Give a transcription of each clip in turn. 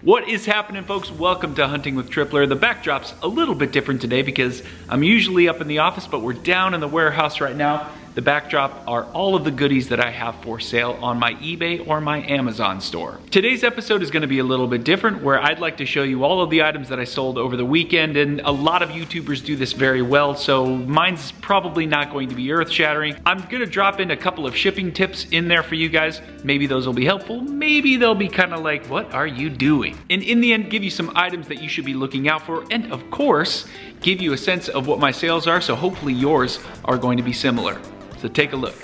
What is happening, folks? Welcome to Hunting with Tripler. The backdrop's a little bit different today because I'm usually up in the office, but we're down in the warehouse right now. The backdrop are all of the goodies that I have for sale on my eBay or my Amazon store. Today's episode is going to be a little bit different, where I'd like to show you all of the items that I sold over the weekend, and a lot of YouTubers do this very well, so mine's probably not going to be earth-shattering. I'm going to drop in a couple of shipping tips in there for you guys. Maybe those will be helpful, maybe they'll be kind of like, what are you doing? And in the end, give you some items that you should be looking out for, and of course, give you a sense of what my sales are, so hopefully yours are going to be similar. So take a look.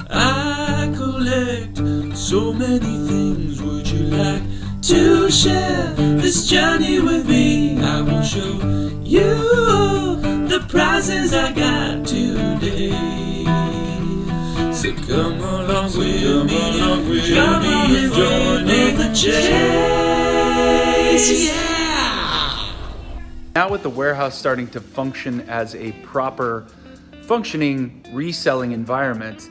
I collect so many things. Would you like to share this journey with me? I will show you the prizes I got today. So come along with me, come on and join in the chase. Yeah! Now with the warehouse starting to function as a proper functioning reselling environment,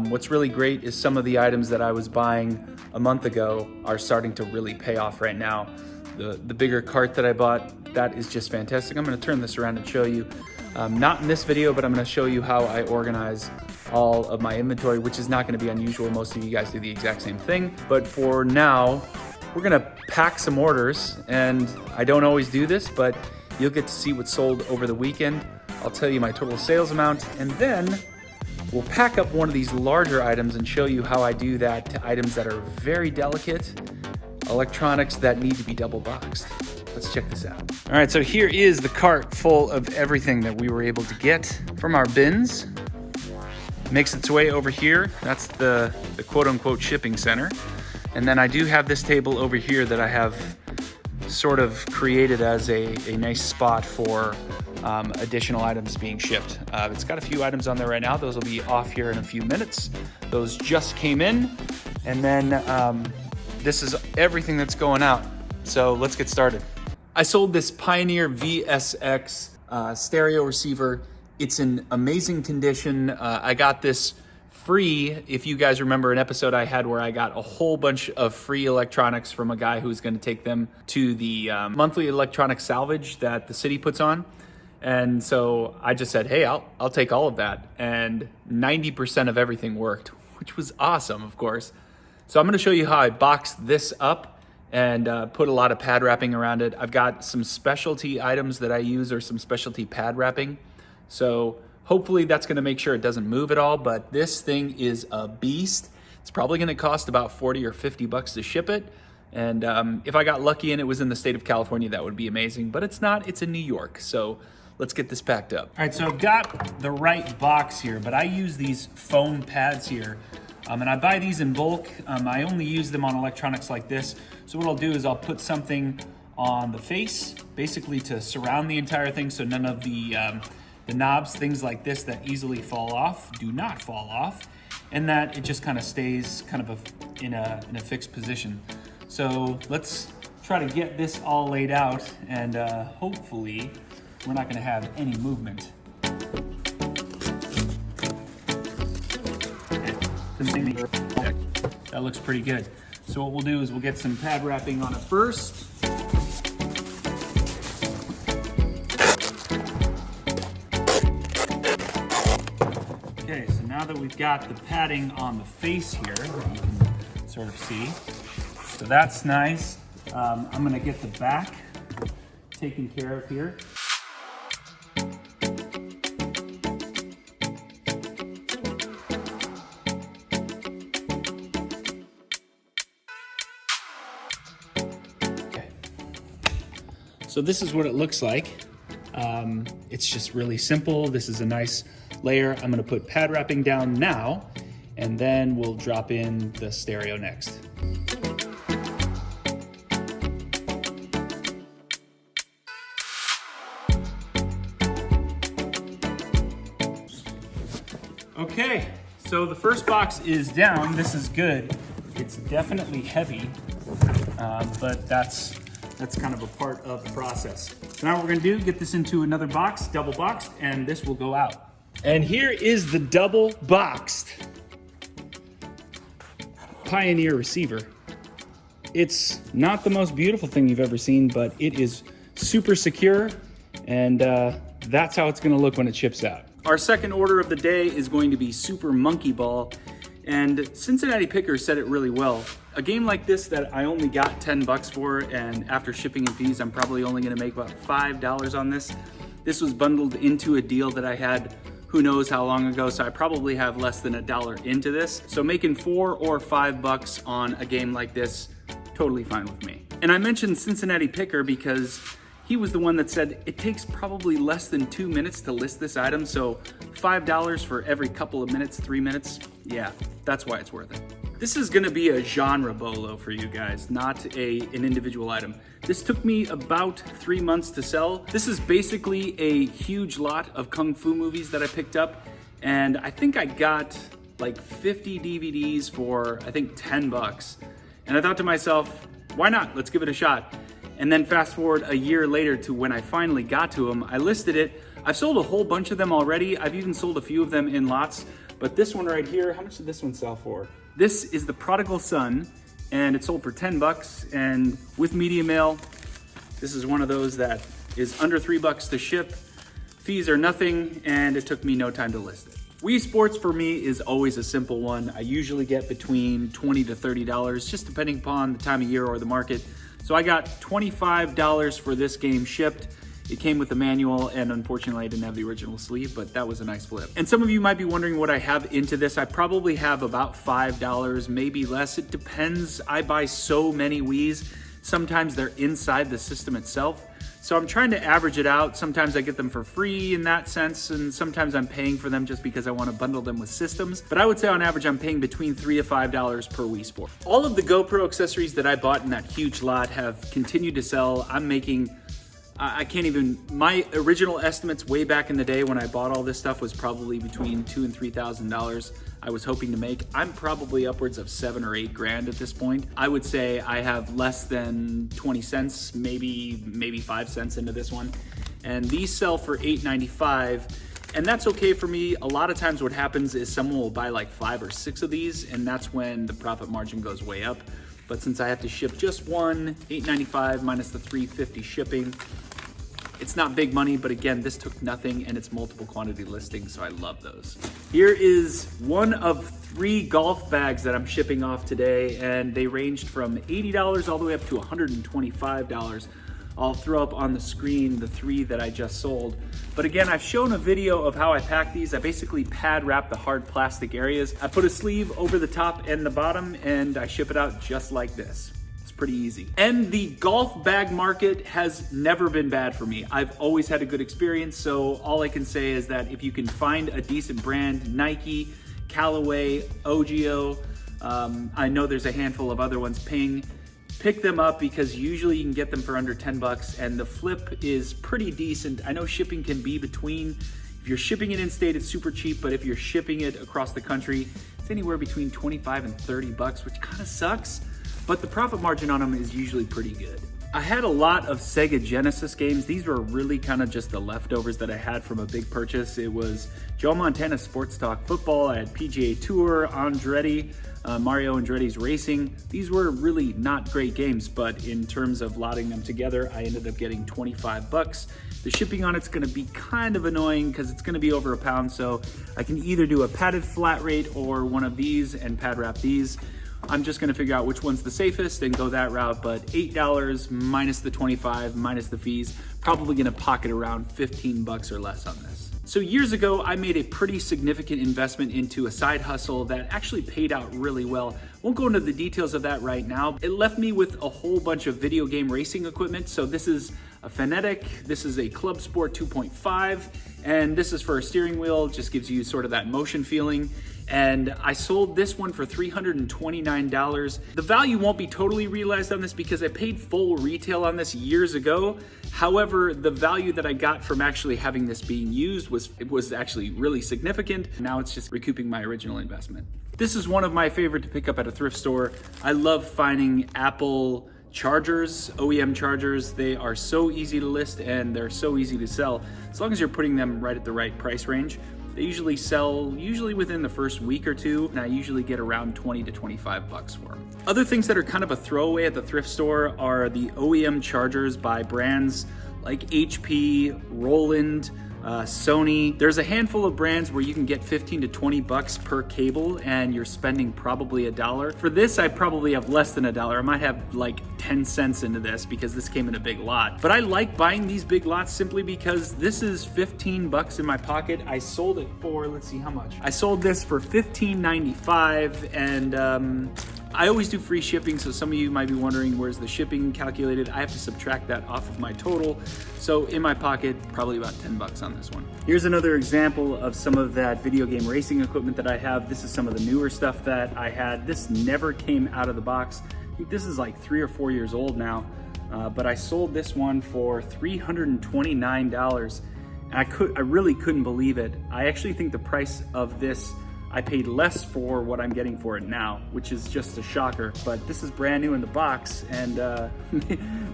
what's really great is some of the items that I was buying a month ago are starting to really pay off right now. The bigger cart that I bought, that is just fantastic. I'm going to turn this around and show you, not in this video, but I'm going to show you how I organize all of my inventory, which is not going to be unusual. Most of you guys do the exact same thing, but for now, we're going to pack some orders, and I don't always do this, but you'll get to see what's sold over the weekend. I'll tell you my total sales amount, and then we'll pack up one of these larger items and show you how I do that to items that are very delicate, electronics that need to be double boxed. Let's check this out. All right, so here is the cart full of everything that we were able to get from our bins. Makes its way over here. That's the quote-unquote shipping center. And then I do have this table over here that I have sort of created as a nice spot for additional items being shipped. It's got a few items on there right now. Those will be off here in a few minutes. Those just came in. And then this is everything that's going out. So let's get started. I sold this Pioneer VSX stereo receiver. It's in amazing condition. I got this free. If you guys remember an episode I had where I got a whole bunch of free electronics from a guy who's going to take them to the monthly electronic salvage that the city puts on. And so I just said, hey, I'll take all of that. And 90% of everything worked, which was awesome, of course. So I'm going to show you how I boxed this up and put a lot of pad wrapping around it. I've got some specialty items that I use, or some specialty pad wrapping. So hopefully that's going to make sure it doesn't move at all, but this thing is a beast. It's probably going to cost about 40 or 50 bucks to ship it. And if I got lucky and it was in the state of California, that would be amazing, but it's not. It's in New York. So let's get this packed up. All right, so I've got the right box here, but I use these foam pads here. And I buy these in bulk. I only use them on electronics like this. So what I'll do is I'll put something on the face, basically to surround the entire thing, so none of the knobs, things like this that easily fall off, do not fall off, and that it just kind of stays kind of in a fixed position. So let's try to get this all laid out, and hopefully we're not going to have any movement. That looks pretty good. So what we'll do is we'll get some pad wrapping on it first. Okay, so now that we've got the padding on the face here, you can sort of see. So that's nice. I'm gonna get the back taken care of here. Okay. So this is what it looks like. It's just really simple. This is a nice layer. I'm gonna put pad wrapping down now, and then we'll drop in the stereo next. Okay, so the first box is down. This is good. It's definitely heavy, but that's kind of a part of the process. So now what we're gonna do, get this into another box, double boxed, and this will go out. And here is the double boxed Pioneer receiver. It's not the most beautiful thing you've ever seen, but it is super secure, and that's how it's gonna look when it ships out. Our second order of the day is going to be Super Monkey Ball, and Cincinnati Picker said it really well. A game like this that I only got 10 bucks for, and after shipping and fees, I'm probably only gonna make about $5 on this. This was bundled into a deal that I had who knows how long ago, so I probably have less than $1 into this. So making 4 or 5 bucks on a game like this, totally fine with me. And I mentioned Cincinnati Picker because he was the one that said it takes probably less than 2 minutes to list this item, so $5 for every couple of minutes, 3 minutes, yeah, that's why it's worth it. This is gonna be a genre bolo for you guys, not an individual item. This took me about 3 months to sell. This is basically a huge lot of Kung Fu movies that I picked up, and I think I got like 50 DVDs for, I think, 10 bucks. And I thought to myself, why not? Let's give it a shot. And then fast forward a year later to when I finally got to them, I listed it. I've sold a whole bunch of them already. I've even sold a few of them in lots, but this one right here, how much did this one sell for? This is the Prodigal Son, and it sold for 10 bucks, and with media mail, this is one of those that is under 3 bucks to ship. Fees are nothing, and it took me no time to list it. Wii Sports for me is always a simple one. I usually get between $20 to $30, just depending upon the time of year or the market. So I got $25 for this game shipped. It came with the manual, and unfortunately I didn't have the original sleeve, but that was a nice flip. And some of you might be wondering what I have into this. I probably have about $5, maybe less. It depends. I buy so many Wiis. Sometimes they're inside the system itself. So I'm trying to average it out. Sometimes I get them for free in that sense, and sometimes I'm paying for them just because I want to bundle them with systems. But I would say on average, I'm paying between $3 to $5 per Wii Sport. All of the GoPro accessories that I bought in that huge lot have continued to sell. I'm making, I can't even, my original estimates way back in the day when I bought all this stuff was probably between $2,000 and $3,000 I was hoping to make. I'm probably upwards of 7 or 8 grand at this point. I would say I have less than 20 cents, maybe 5 cents into this one. And these sell for $8.95. And that's okay for me. A lot of times what happens is someone will buy like 5 or 6 of these, and that's when the profit margin goes way up. But since I have to ship just one, $8.95 minus the $3.50 shipping, it's not big money, but again, this took nothing and it's multiple quantity listings, so I love those. Here is one of 3 golf bags that I'm shipping off today, and they ranged from $80 all the way up to $125. I'll throw up on the screen the 3 that I just sold. But again, I've shown a video of how I pack these. I basically pad wrap the hard plastic areas. I put a sleeve over the top and the bottom, and I ship it out just like this. Pretty easy. And the golf bag market has never been bad for me. I've always had a good experience, so all I can say is that if you can find a decent brand, Nike, Callaway, OGIO, I know there's a handful of other ones, Ping, pick them up because usually you can get them for under 10 bucks and the flip is pretty decent. I know shipping can be between, if you're shipping it in-state, it's super cheap, but if you're shipping it across the country, it's anywhere between 25 and 30 bucks, which kind of sucks. But the profit margin on them is usually pretty good. I had a lot of Sega Genesis games. These were really kind of just the leftovers that I had from a big purchase. It was Joe Montana Sports Talk Football. I had PGA Tour, Andretti, Mario Andretti's Racing. These were really not great games, but in terms of lotting them together, I ended up getting 25 bucks. The shipping on it's gonna be kind of annoying because it's gonna be over a pound, so I can either do a padded flat rate or one of these and pad wrap these. I'm just gonna figure out which one's the safest and go that route, but $8 minus the 25 minus the fees, probably gonna pocket around 15 bucks or less on this. So years ago, I made a pretty significant investment into a side hustle that actually paid out really well. Won't go into the details of that right now. It left me with a whole bunch of video game racing equipment. So this is a Fanatic, this is a Club Sport 2.5, and this is for a steering wheel, just gives you sort of that motion feeling. And I sold this one for $329. The value won't be totally realized on this because I paid full retail on this years ago. However, the value that I got from actually having this being used was actually really significant. Now it's just recouping my original investment. This is one of my favorite to pick up at a thrift store. I love finding Apple chargers, OEM chargers. They are so easy to list and they're so easy to sell as long as you're putting them right at the right price range. They usually sell within the first week or two, and I usually get around 20 to 25 bucks for them. Other things that are kind of a throwaway at the thrift store are the OEM chargers by brands like HP, Roland, Sony. There's a handful of brands where you can get 15 to 20 bucks per cable and you're spending probably $1. For this, I probably have less than $1. I might have like 10 cents into this because this came in a big lot. But I like buying these big lots simply because this is 15 bucks in my pocket. I sold it for, let's see how much. I sold this for $15.95, and I always do free shipping, so some of you might be wondering where's the shipping calculated. I have to subtract that off of my total. So in my pocket, probably about 10 bucks on this one. Here's another example of some of that video game racing equipment that I have. This is some of the newer stuff that I had. This never came out of the box. I think this is like 3 or 4 years old now, but I sold this one for $329. And I really couldn't believe it. I actually think the price of this, I paid less for what I'm getting for it now, which is just a shocker. But this is brand new in the box and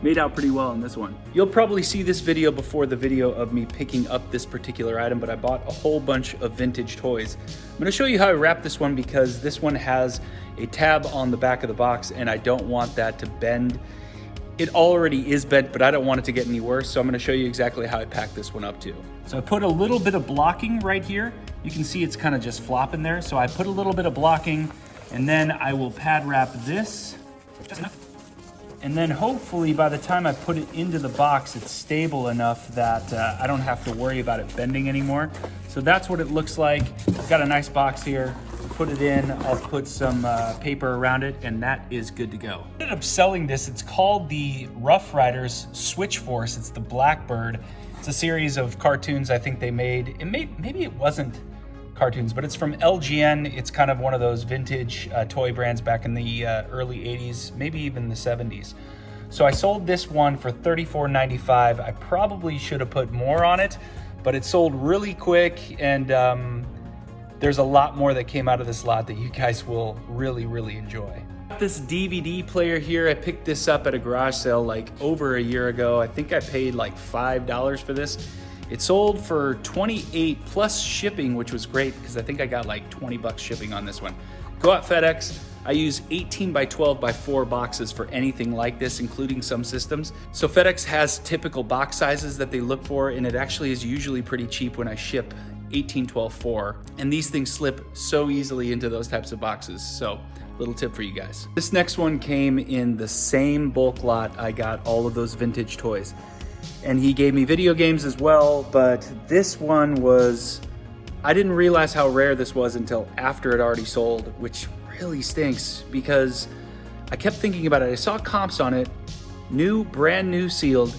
made out pretty well on this one. You'll probably see this video before the video of me picking up this particular item, but I bought a whole bunch of vintage toys. I'm gonna show you how I wrap this one because this one has a tab on the back of the box and I don't want that to bend. It already is bent, but I don't want it to get any worse, so I'm gonna show you exactly how I pack this one up too. So I put a little bit of blocking right here. You can see it's kind of just flopping there. So I put a little bit of blocking, and then I will pad wrap this, just enough. And then hopefully by the time I put it into the box, it's stable enough that I don't have to worry about it bending anymore. So that's what it looks like. I've got a nice box here. Put it in, I'll put some paper around it, and that is good to go. I ended up selling this. It's called the Rough Riders Switch Force. It's the Blackbird. It's a series of cartoons I think they made. Maybe it wasn't cartoons, but it's from LGN. It's kind of one of those vintage toy brands back in the early 80s, maybe even the 70s. So I sold this one for $34.95. I probably should have put more on it, but it sold really quick, and there's a lot more that came out of this lot that you guys will really, really enjoy. This DVD player here, I picked this up at a garage sale like over a year ago. I think I paid like $5 for this. It sold for $28 plus shipping, which was great because I think I got like 20 bucks shipping on this one. Go out FedEx. I use 18 by 12 by 4 boxes for anything like this, including some systems. So FedEx has typical box sizes that they look for, and it actually is usually pretty cheap when I ship 18-12-4, and these things slip so easily into those types of boxes. So little tip for you guys. This next one came in the same bulk lot I got all of those vintage toys, and he gave me video games as well, but this one was, I didn't realize how rare this was until after it already sold, which really stinks because I kept thinking about it. I saw comps on it, brand new sealed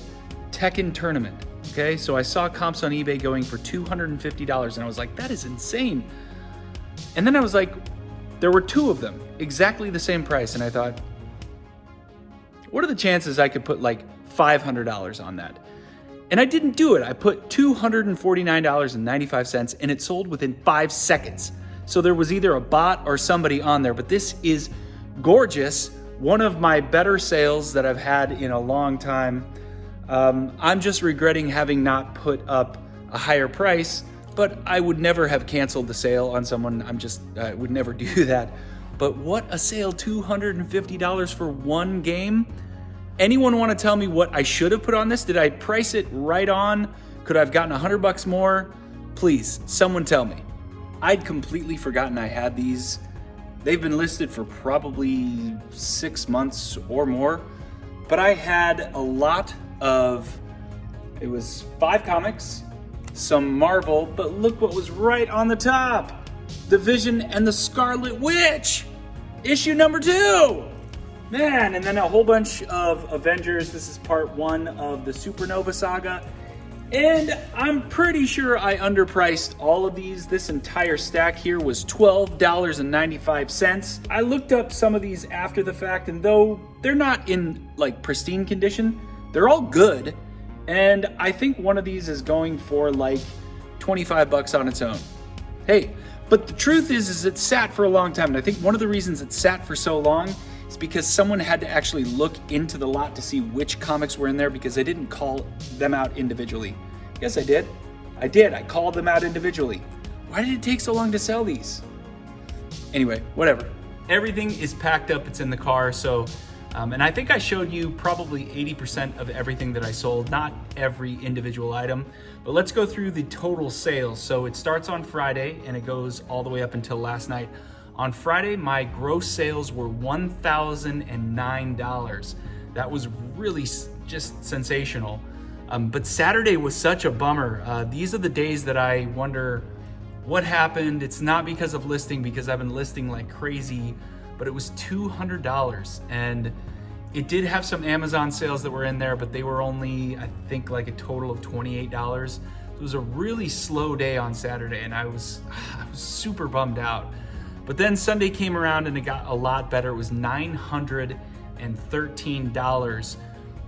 Tekken Tournament. Okay, so I saw comps on eBay going for $250, and I was like, that is insane. And then I was like, there were 2 of them, exactly the same price, and I thought, what are the chances I could put like $500 on that? And I didn't do it. I put $249.95, and it sold within 5 seconds. So there was either a bot or somebody on there, but this is gorgeous. One of my better sales that I've had in a long time. I'm just regretting having not put up a higher price, but I would never have canceled the sale on someone. I would never do that. But what a sale, $250 for one game. Anyone want to tell me what I should have put on this? Did I price it right on? Could I have gotten $100 more? Please, someone tell me. I'd completely forgotten I had these. They've been listed for probably 6 months or more, but I had a lot of, it was 5 comics, some Marvel, but look what was right on the top. The Vision and the Scarlet Witch, issue number 2. Man, and then a whole bunch of Avengers. This is part 1 of the Supernova Saga. And I'm pretty sure I underpriced all of these. This entire stack here was $12.95. I looked up some of these after the fact, and though they're not in like pristine condition, they're all good. And I think one of these is going for like 25 bucks on its own. Hey, but the truth is it sat for a long time. And I think one of the reasons it sat for so long is because someone had to actually look into the lot to see which comics were in there, because they didn't call them out individually. Yes, I did. I called them out individually. Why did it take so long to sell these? Anyway, whatever. Everything is packed up, it's in the car, so, and I think I showed you probably 80% of everything that I sold, not every individual item, but let's go through the total sales. So it starts on Friday and it goes all the way up until last night. On Friday, my gross sales were $1,009. That was really just sensational. But Saturday was such a bummer. These are the days that I wonder what happened. It's not because of listing, because I've been listing like crazy, but it was $200. And it did have some Amazon sales that were in there, but they were only, I think, like a total of $28. It was a really slow day on Saturday, and I was super bummed out. But then Sunday came around and it got a lot better. It was $913.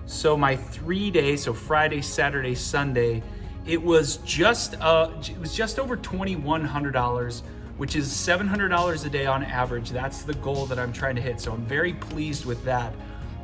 So my 3 days, so Friday, Saturday, Sunday, it was just over $2,100, which is $700 a day on average. That's the goal that I'm trying to hit. So I'm very pleased with that.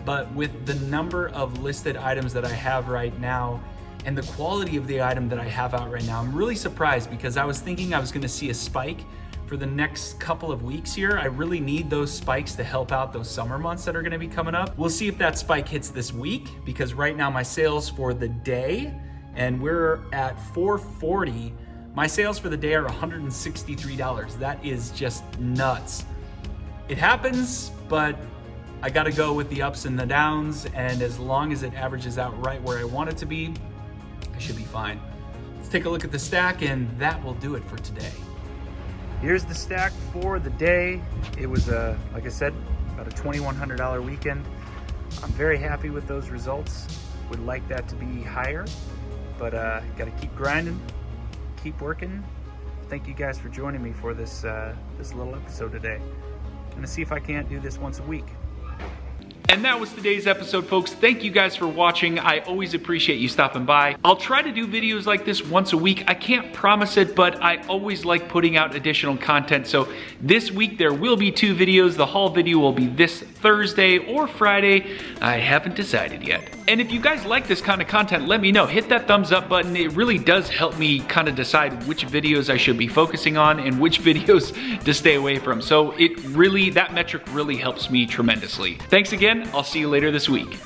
But with the number of listed items that I have right now and the quality of the item that I have out right now, I'm really surprised, because I was thinking I was gonna see a spike for the next couple of weeks here. I really need those spikes to help out those summer months that are gonna be coming up. We'll see if that spike hits this week, because right now my sales for the day, and we're at 440, my sales for the day are $163. That is just nuts. It happens, but I gotta go with the ups and the downs, and as long as it averages out right where I want it to be, I should be fine. Let's take a look at the stack, and that will do it for today. Here's the stack for the day. It was, like I said, about a $2,100 weekend. I'm very happy with those results. Would like that to be higher, but gotta keep grinding, keep working. Thank you guys for joining me for this little episode today. I'm gonna see if I can't do this once a week. And that was today's episode, folks. Thank you guys for watching. I always appreciate you stopping by. I'll try to do videos like this once a week. I can't promise it, but I always like putting out additional content. So this week there will be 2 videos. The haul video will be this Thursday or Friday. I haven't decided yet. And if you guys like this kind of content, let me know. Hit that thumbs up button. It really does help me kind of decide which videos I should be focusing on and which videos to stay away from. So that metric really helps me tremendously. Thanks again. I'll see you later this week.